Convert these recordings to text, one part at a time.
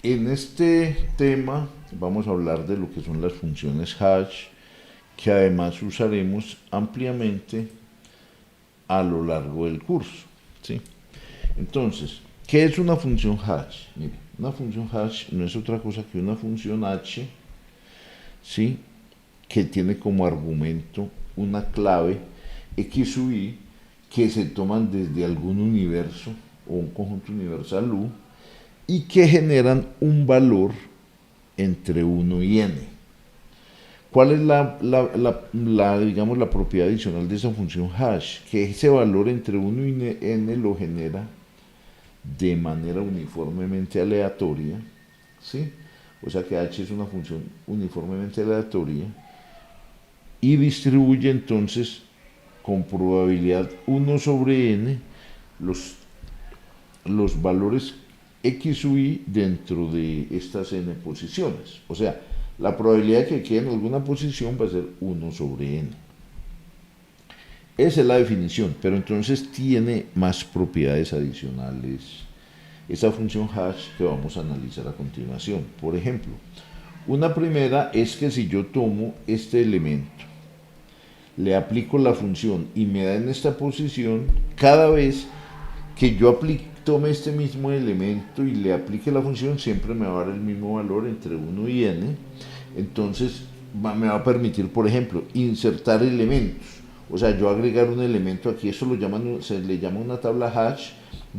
En este tema vamos a hablar de lo que son las funciones hash, que además usaremos ampliamente a lo largo del curso, ¿sí? Entonces, ¿qué es una función hash? Mire, una función hash no es otra cosa que una función h, ¿sí?, que tiene como argumento una clave x sub i que se toman desde algún universo o un conjunto universal u y que generan un valor entre 1 y n. ¿Cuál es digamos, la propiedad adicional de esa función hash? Que ese valor entre 1 y n lo genera de manera uniformemente aleatoria, ¿sí? O sea que h es una función uniformemente aleatoria y distribuye entonces con probabilidad 1 sobre n los valores x sub i dentro de estas n posiciones. O sea, la probabilidad de que quede en alguna posición va a ser 1 sobre n. Esa es la definición, pero entonces tiene más propiedades adicionales esa función hash que vamos a analizar a continuación. Por ejemplo, una primera es que si yo tomo este elemento, le aplico la función y me da en esta posición, cada vez que yo tome este mismo elemento y le aplique la función, siempre me va a dar el mismo valor entre 1 y n. Entonces me va a permitir, por ejemplo, insertar elementos. O sea, yo agregar un elemento aquí, eso se le llama una tabla hash.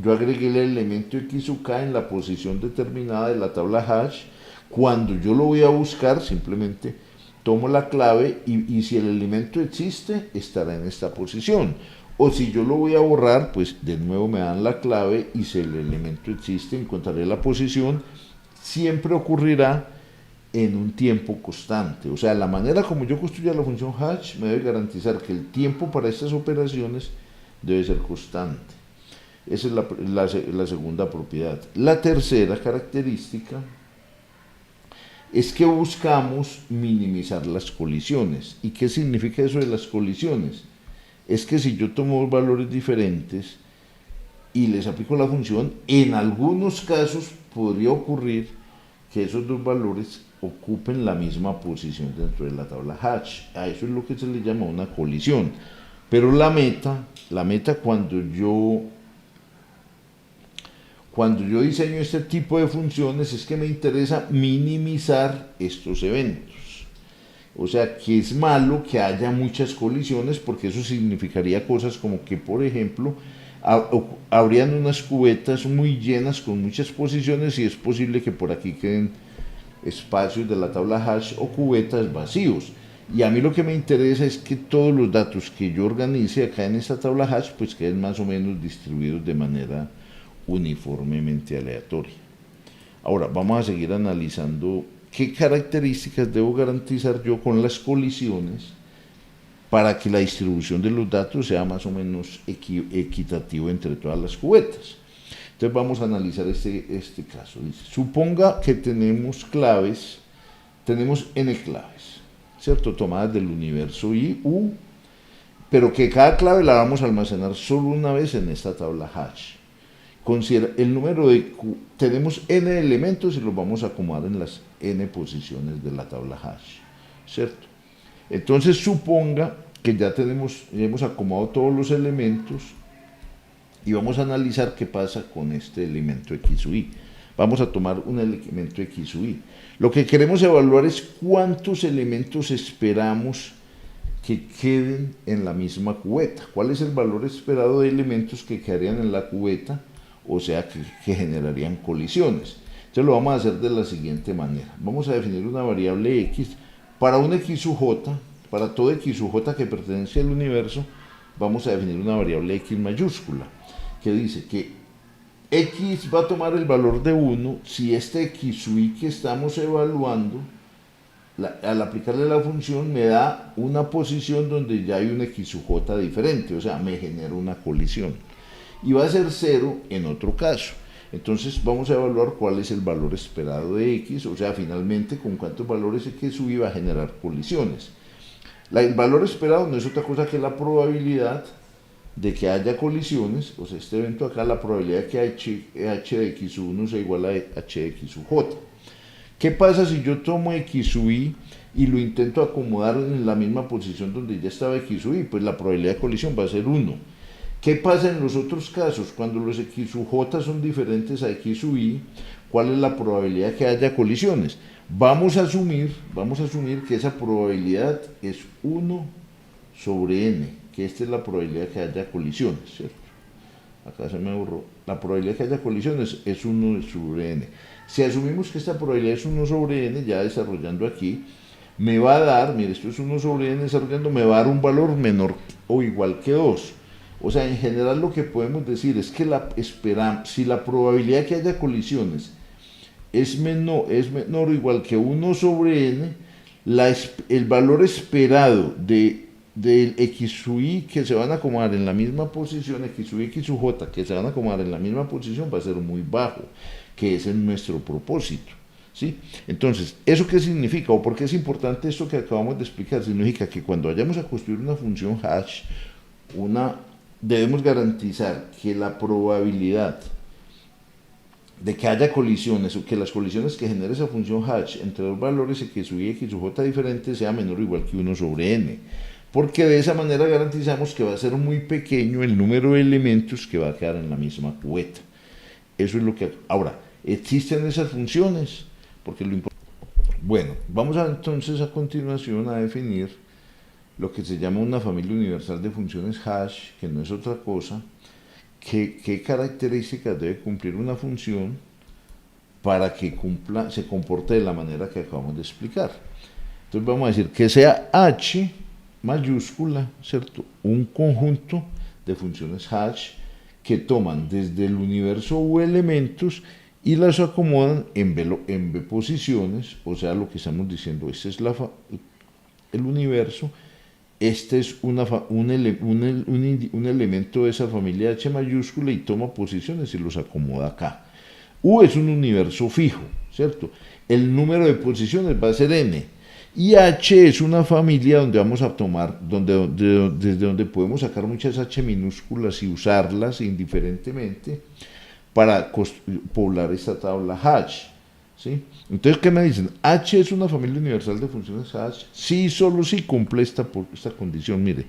Yo agregué el elemento x sub k en la posición determinada de la tabla hash. Cuando yo lo voy a buscar, simplemente tomo la clave y si el elemento existe, estará en esta posición. O si yo lo voy a borrar, pues de nuevo me dan la clave y si el elemento existe, encontraré la posición. Siempre ocurrirá en un tiempo constante. O sea, la manera como yo construya la función hash me debe garantizar que el tiempo para estas operaciones debe ser constante. Esa es la segunda propiedad. La tercera característica es que buscamos minimizar las colisiones. ¿Y qué significa eso de las colisiones? Es que si yo tomo valores diferentes y les aplico la función, en algunos casos podría ocurrir que esos dos valores ocupen la misma posición dentro de la tabla hash. A eso es lo que se le llama una colisión. Pero la meta cuando yo diseño este tipo de funciones es que me interesa minimizar estos eventos. O sea, que es malo que haya muchas colisiones porque eso significaría cosas como que, por ejemplo, habrían unas cubetas muy llenas con muchas posiciones y es posible que por aquí queden espacios de la tabla hash o cubetas vacíos. Y a mí lo que me interesa es que todos los datos que yo organice acá en esta tabla hash pues queden más o menos distribuidos de manera uniformemente aleatoria. Ahora vamos a seguir analizando qué características debo garantizar yo con las colisiones para que la distribución de los datos sea más o menos equitativo entre todas las cubetas. Entonces vamos a analizar este caso. Dice, suponga que tenemos n claves, ¿cierto? Tomadas del universo i, u, pero que cada clave la vamos a almacenar solo una vez en esta tabla hash. Considera el número tenemos n elementos y los vamos a acomodar en las n posiciones de la tabla hash, ¿cierto? Entonces suponga que ya hemos acomodado todos los elementos y vamos a analizar qué pasa con este elemento x sub i. Vamos a tomar un elemento x sub i. Lo que queremos evaluar es cuántos elementos esperamos que queden en la misma cubeta. ¿Cuál es el valor esperado de elementos que quedarían en la cubeta? O sea, que generarían colisiones. Entonces lo vamos a hacer de la siguiente manera. Vamos a definir una variable x para un x sub j, para todo x sub j que pertenece al universo, vamos a definir una variable x mayúscula, que dice que x va a tomar el valor de 1 si este x sub i que estamos evaluando, al aplicarle la función, me da una posición donde ya hay un x sub j diferente, o sea, me genera una colisión. Y va a ser 0 en otro caso. Entonces vamos a evaluar cuál es el valor esperado de x, o sea, finalmente con cuántos valores x sub i va a generar colisiones. El valor esperado no es otra cosa que la probabilidad de que haya colisiones, o sea, este evento acá, la probabilidad de que h de x sub 1 sea igual a h de x sub j. ¿Qué pasa si yo tomo x sub i y lo intento acomodar en la misma posición donde ya estaba x sub i? Pues la probabilidad de colisión va a ser 1. ¿Qué pasa en los otros casos? Cuando los x sub j son diferentes a x sub i, ¿cuál es la probabilidad de que haya colisiones? Vamos a asumir que esa probabilidad es 1 sobre n, que esta es la probabilidad de que haya colisiones, ¿cierto? Acá se me borró. La probabilidad de que haya colisiones es 1 sobre n. Si asumimos que esta probabilidad es 1 sobre n, ya desarrollando aquí, me va a dar, mire, esto es 1 sobre n desarrollando, me va a dar un valor menor o igual que 2. O sea, en general lo que podemos decir es que si la probabilidad de que haya colisiones es menor o igual que 1 sobre n, el valor esperado del x sub i que se van a acomodar en la misma posición, x sub i y x sub j que se van a acomodar en la misma posición va a ser muy bajo, que es en nuestro propósito. ¿Sí? Entonces, ¿eso qué significa? ¿O por qué es importante esto que acabamos de explicar? Significa que cuando vayamos a construir una función hash, debemos garantizar que la probabilidad de que haya colisiones o que las colisiones que genere esa función hash entre dos valores x sub i y x sub j diferentes sea menor o igual que 1 sobre n, porque de esa manera garantizamos que va a ser muy pequeño el número de elementos que va a quedar en la misma cubeta. Eso es lo que... Ahora, ¿existen esas funciones? Porque lo importante... Bueno, vamos entonces a continuación a definir lo que se llama una familia universal de funciones hash, que no es otra cosa qué características debe cumplir una función para que se comporte de la manera que acabamos de explicar. Entonces vamos a decir que sea h mayúscula, ¿cierto? Un conjunto de funciones hash que toman desde el universo u elementos y las acomodan en b posiciones, o sea, lo que estamos diciendo, este es el universo. Este es un elemento de esa familia h mayúscula y toma posiciones y los acomoda acá. U es un universo fijo, ¿cierto? El número de posiciones va a ser n. Y h es una familia donde vamos a tomar, desde donde podemos sacar muchas h minúsculas y usarlas indiferentemente para poblar esta tabla hash. ¿Sí? Entonces, ¿qué me dicen? H es una familia universal de funciones hash. Sí, solo si cumple esta condición. Mire,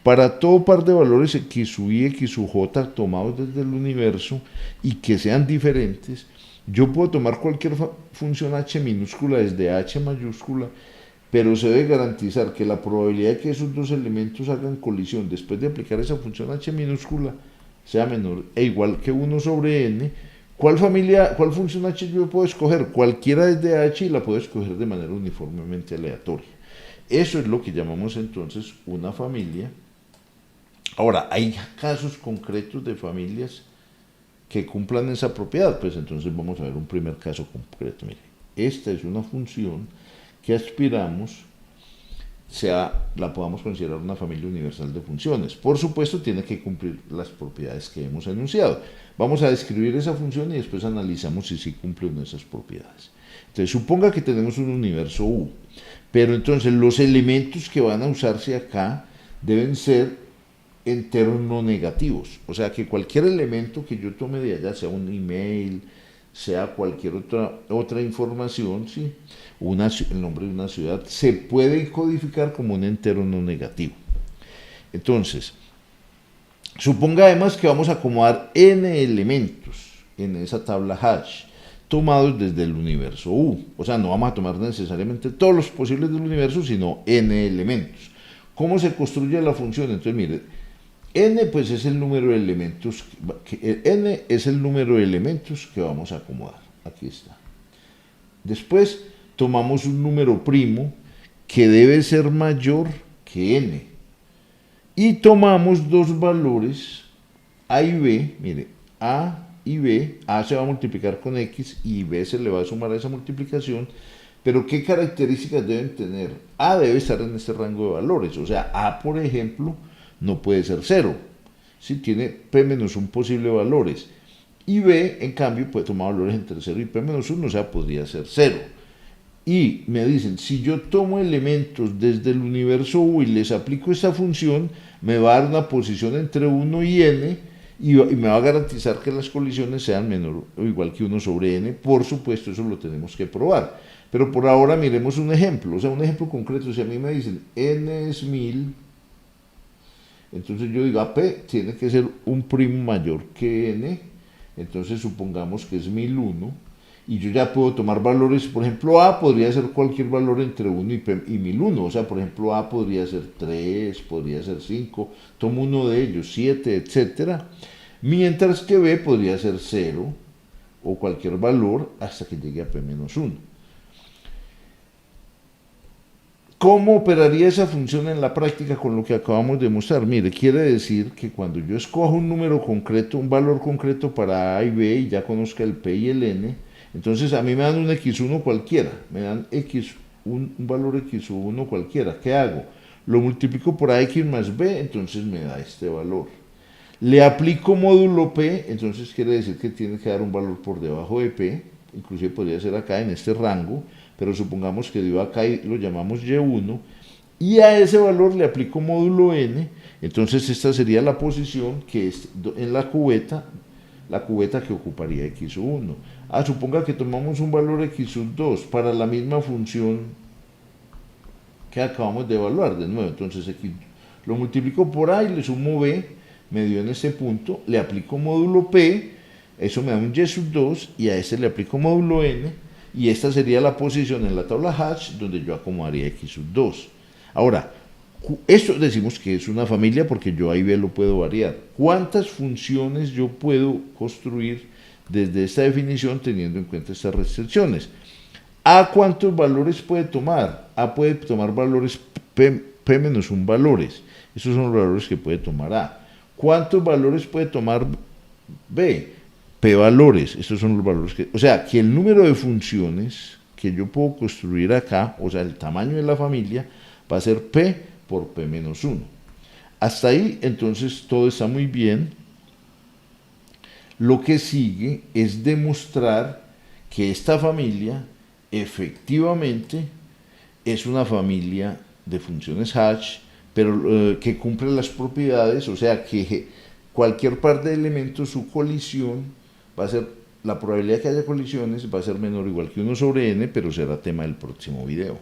para todo par de valores x sub i y x sub j tomados desde el universo y que sean diferentes, yo puedo tomar cualquier función h minúscula desde h mayúscula, pero se debe garantizar que la probabilidad de que esos dos elementos hagan colisión después de aplicar esa función h minúscula sea menor e igual que 1 sobre n. ¿Cuál función h yo puedo escoger? Cualquiera desde h y la puedo escoger de manera uniformemente aleatoria. Eso es lo que llamamos entonces una familia. Ahora, ¿hay casos concretos de familias que cumplan esa propiedad? Pues entonces vamos a ver un primer caso concreto. Mire, esta es una función que aspiramos la podamos considerar una familia universal de funciones. Por supuesto, tiene que cumplir las propiedades que hemos enunciado. Vamos a describir esa función y después analizamos si sí cumple o no esas propiedades. Entonces, suponga que tenemos un universo U, pero entonces los elementos que van a usarse acá deben ser enteros no negativos. O sea, que cualquier elemento que yo tome de allá, sea un email, sea cualquier otra información, ¿sí? El nombre de una ciudad, se puede codificar como un entero no negativo. Entonces, suponga además que vamos a acomodar n elementos en esa tabla hash, tomados desde el universo U. O sea, no vamos a tomar necesariamente todos los posibles del universo, sino n elementos. ¿Cómo se construye la función? Entonces, mire, n pues es el número de elementos, n es el número de elementos que vamos a acomodar. Aquí está. Después tomamos un número primo que debe ser mayor que n. Y tomamos dos valores, a y b, mire, a y b, a se va a multiplicar con x y b se le va a sumar a esa multiplicación, pero ¿qué características deben tener? A debe estar en este rango de valores, o sea, a por ejemplo no puede ser 0, si tiene p-1 posibles valores, y b en cambio puede tomar valores entre 0 y p-1, o sea, podría ser 0. y me dicen, si yo tomo elementos desde el universo U y les aplico esta función, me va a dar una posición entre 1 y n, y me va a garantizar que las colisiones sean menor o igual que 1 sobre n. Por supuesto, eso lo tenemos que probar. Pero por ahora miremos un ejemplo, o sea, un ejemplo concreto. Si a mí me dicen n es 1000, entonces yo digo, P tiene que ser un primo mayor que n, entonces supongamos que es 1001, y yo ya puedo tomar valores, por ejemplo, A podría ser cualquier valor entre 1 y 1001, o sea, por ejemplo, A podría ser 3, podría ser 5, tomo uno de ellos, 7, etcétera, mientras que B podría ser 0, o cualquier valor hasta que llegue a P-1. ¿Cómo operaría esa función en la práctica con lo que acabamos de mostrar? Mire, quiere decir que cuando yo escojo un número concreto, un valor concreto para A y B, y ya conozca el P y el N, entonces a mí me dan un X1 cualquiera, me dan un valor X1 cualquiera. ¿Qué hago? Lo multiplico por AX más B, entonces me da este valor. Le aplico módulo P, entonces quiere decir que tiene que dar un valor por debajo de P, inclusive podría ser acá en este rango, pero supongamos que dio acá y lo llamamos Y1, y a ese valor le aplico módulo N, entonces esta sería la posición que es en la cubeta que ocuparía X1. Suponga que tomamos un valor X2 para la misma función que acabamos de evaluar de nuevo, entonces X lo multiplico por A y le sumo B, me dio en este punto, le aplico módulo P, eso me da un Y2, y a este le aplico módulo N, y esta sería la posición en la tabla hash donde yo acomodaría X2. Ahora, esto decimos que es una familia porque yo A y B lo puedo variar. ¿Cuántas funciones yo puedo construir desde esta definición teniendo en cuenta estas restricciones? ¿A cuántos valores puede tomar? A puede tomar valores P-1 valores. Esos son los valores que puede tomar A. ¿Cuántos valores puede tomar B? P valores. Estos son los valores que... O sea, que el número de funciones que yo puedo construir acá, o sea, el tamaño de la familia, va a ser P por P-1. Hasta ahí, entonces, todo está muy bien. Lo que sigue es demostrar que esta familia efectivamente es una familia de funciones hash, pero que cumple las propiedades, o sea que cualquier par de elementos, su colisión va a ser, la probabilidad de que haya colisiones va a ser menor o igual que 1 sobre n, pero será tema del próximo video.